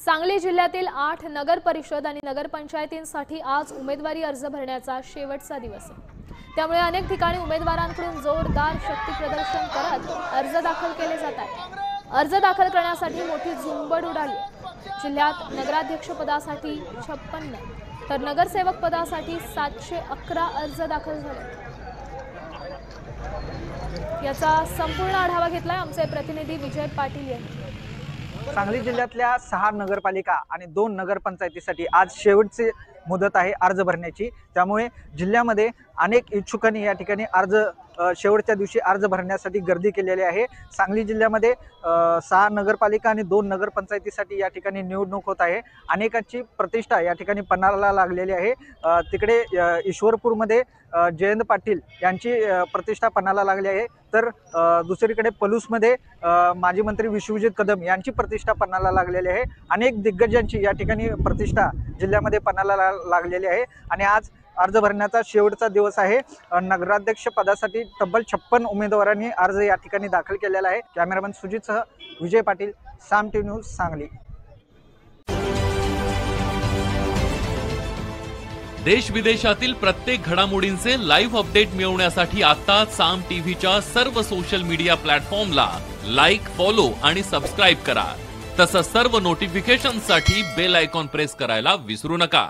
सांगली जिल्ह्यातील 8 नगर परिषद आणि नगरपंचायतींसाठी आज उमेदवारी अर्ज भरण्याचा शेवटचा दिवस आहे। त्यामुळे अनेक ठिकाणी उमेदवारांकडून जोरदार शक्ती प्रदर्शन करत अर्ज दाखल केले जात आहेत। अर्ज दाखल करण्यासाठी मोठी झुंबड उडाली आहे। जिल्ह्यात नगराध्यक्ष पदासाठी 56 तर नगरसेवक पदासाठी 711 अर्ज दाखल झाले। याचा संपूर्ण आढावा घेतलाय आमचे प्रतिनिधी विजय पाटील यांनी। सांगली जिल्ह्यातल्या 6 नगरपालिका आणि 2 नगरपंचायतीसाठी आज शेवटची मुदत आहे अर्ज भरण्याची। त्यामुळे जिल्ह्यामध्ये अनेक इच्छुकांनी या ठिकाणी शेवटच्या दिवशी अर्ज भरण्यासाठी गर्दी केलेली आहे। सांगली जिल्ह्यामध्ये 6 नगरपालिका आणि 2 नगरपंचायतीसाठी या ठिकाणी निवडणूक होत आहे। अनेकांची प्रतिष्ठा या ठिकाणी पणाला लागलेली आहे। तिकडे ईश्वरपूरमध्ये जयंत पाटील यांची प्रतिष्ठा पणाला लागली आहे, तर दुसरीकडे पलूसमध्ये माजी मंत्री विश्वजित कदम यांची प्रतिष्ठा पणाला लागलेली आहे। अनेक दिग्गजांची या ठिकाणी प्रतिष्ठा जिल्ह्यामध्ये पणाला लागलेली आहे आणि आज अर्ज भरण्याचा शेवटचा दिवस आहे। नगराध्यक्ष पदासाठी तब्बल 56 उमेदवारांनी अर्ज या ठिकाणी दाखल केलेला आहे। कॅमेरामॅन सुजितसह विजय पाटील, साम टीव्ही न्यूज, सांगली। देश विदेशातील प्रत्येक घडामोडींचे लाईव्ह अपडेट मिळवण्यासाठी आता साम टीव्हीच्या सर्व सोशल मीडिया प्लॅटफॉर्मला लाईक, फॉलो आणि सबस्क्राईब करा। तसंच सर्व नोटिफिकेशनसाठी बेल आयकॉन प्रेस करायला विसरू नका।